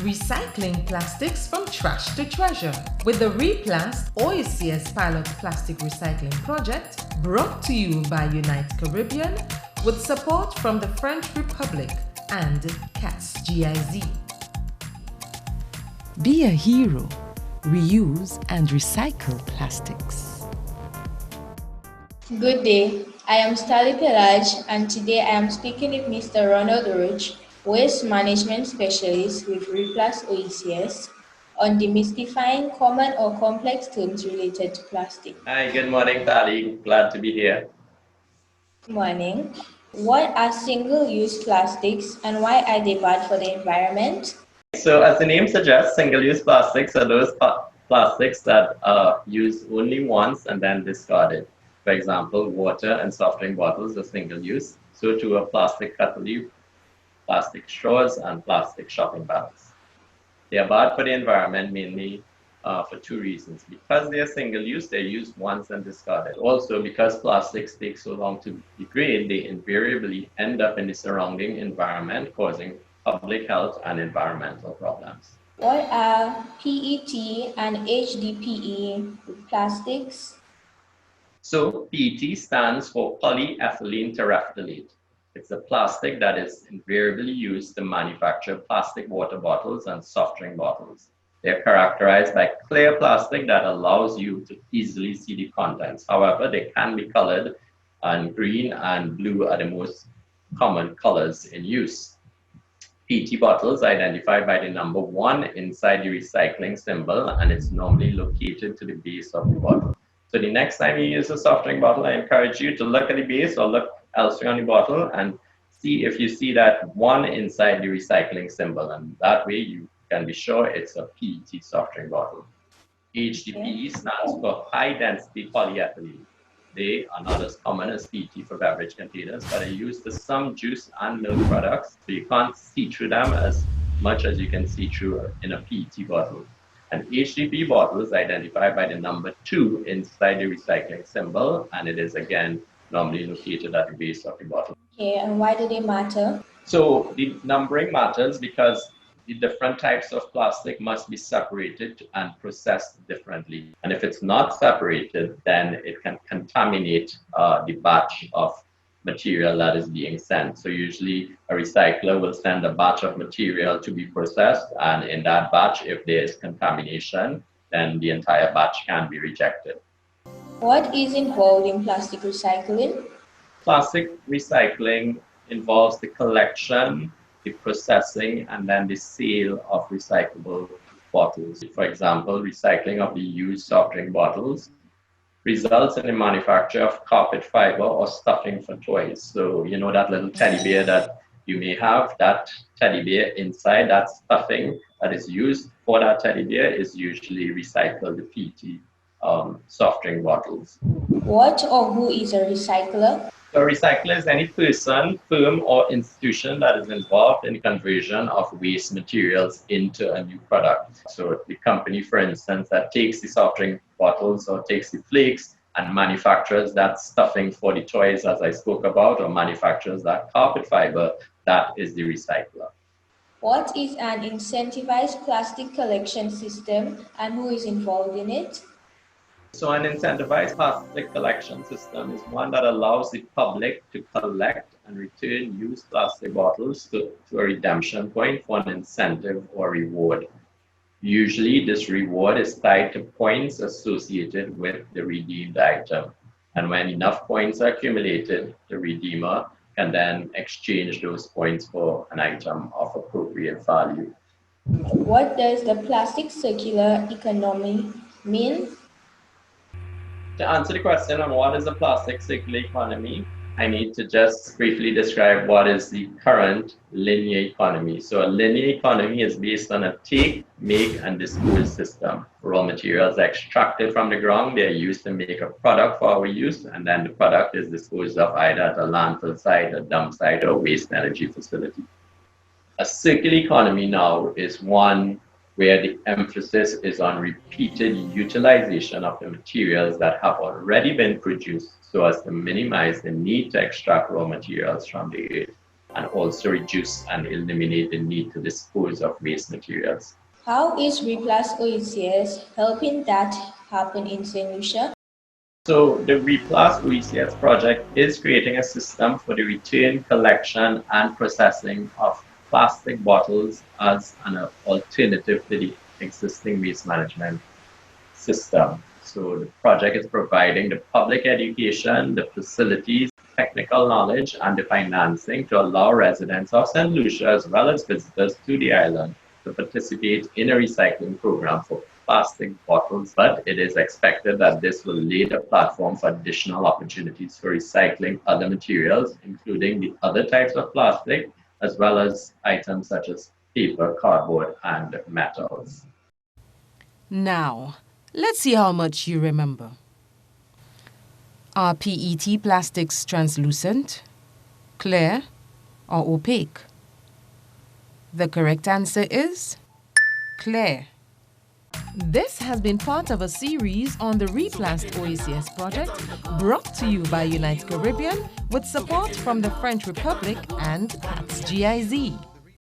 recycling plastics from trash to treasure with the RePLAST-OECS pilot plastic recycling project brought to you by Unite Caribbean with support from the French Republic and CATS GIZ. Be a hero. Reuse and recycle plastics. Good day. I am Stali Pelaj, and today I am speaking with Mr. Ronald Roach, Waste Management Specialist with RePLAST-OECS, on demystifying common or complex terms related to plastic. Hi, good morning, Tali. Glad to be here. Good morning. What are single-use plastics and why are they bad for the environment? So as the name suggests, single-use plastics are those plastics that are used only once and then discarded. For example, water and soft drink bottles are single-use, so too are plastic cutlery, plastic straws, and plastic shopping bags. They are bad for the environment mainly for two reasons. Because they are single-use, they're used once and discarded. Also, because plastics take so long to degrade, they invariably end up in the surrounding environment, causing public health and environmental problems. What are PET and HDPE plastics? So PET stands for polyethylene terephthalate. It's a plastic that is invariably used to manufacture plastic water bottles and soft drink bottles. They're characterized by clear plastic that allows you to easily see the contents. However, they can be colored, and green and blue are the most common colors in use. PET bottles are identified by the number 1 inside the recycling symbol, and it's normally located to the base of the bottle. So the next time you use a soft drink bottle, I encourage you to look at the base or look elsewhere on the bottle and see if you see that 1 inside the recycling symbol, and that way you can be sure it's a PET soft drink bottle. HDPE stands for high density polyethylene. They are not as common as PET for beverage containers, but are used for some juice and milk products, so you can't see through them as much as you can see through in a PET bottle. And HDPE bottle is identified by the number 2 inside the recycling symbol, and it is again normally located at the base of the bottle. Okay, and why do they matter? So the numbering matters because the different types of plastic must be separated and processed differently. And if it's not separated, then it can contaminate the batch of material that is being sent. So usually a recycler will send a batch of material to be processed, and in that batch, if there is contamination, then the entire batch can be rejected. What is involved in plastic recycling? Plastic recycling involves the collection, the processing, and then the sale of recyclable bottles. For example, recycling of the used soft drink bottles results in the manufacture of carpet fiber or stuffing for toys. So you know that little teddy bear that you may have, that teddy bear inside, that stuffing that is used for that teddy bear is usually recycled PET soft drink bottles. What or who is a recycler? A recycler is any person, firm, or institution that is involved in the conversion of waste materials into a new product. So the company, for instance, that takes the soft drink bottles or takes the flakes and manufactures that stuffing for the toys, as I spoke about, or manufactures that carpet fiber, that is the recycler. What is an incentivized plastic collection system and who is involved in it? So an incentivized plastic collection system is one that allows the public to collect and return used plastic bottles to a redemption point for an incentive or reward. Usually this reward is tied to points associated with the redeemed item. And when enough points are accumulated, the redeemer can then exchange those points for an item of appropriate value. What does the plastic circular economy mean? To answer the question on what is the plastic circular economy, I need to just briefly describe what is the current linear economy. So a linear economy is based on a take, make, and dispose system. Raw materials are extracted from the ground, they are used to make a product for our use, and then the product is disposed of either at a landfill site, a dump site, or waste energy facility. A circular economy now is one where the emphasis is on repeated utilization of the materials that have already been produced so as to minimize the need to extract raw materials from the earth. and also reduce and eliminate the need to dispose of waste materials. How is RePLAST-OECS helping that happen in Saint Lucia? So the RePLAST-OECS project is creating a system for the return, collection, and processing of plastic bottles as an alternative to the existing waste management system. So the project is providing the public education, the facilities, technical knowledge, and the financing to allow residents of St. Lucia as well as visitors to the island to participate in a recycling program for plastic bottles, but it is expected that this will lay the platform for additional opportunities for recycling other materials, including the other types of plastic, as well as items such as paper, cardboard, and metals. Now, let's see how much you remember. Are PET plastics translucent, clear, or opaque? The correct answer is clear. This has been part of a series on the RePLAST-OECS project brought to you by Unite Caribbean with support from the French Republic and PATS GIZ.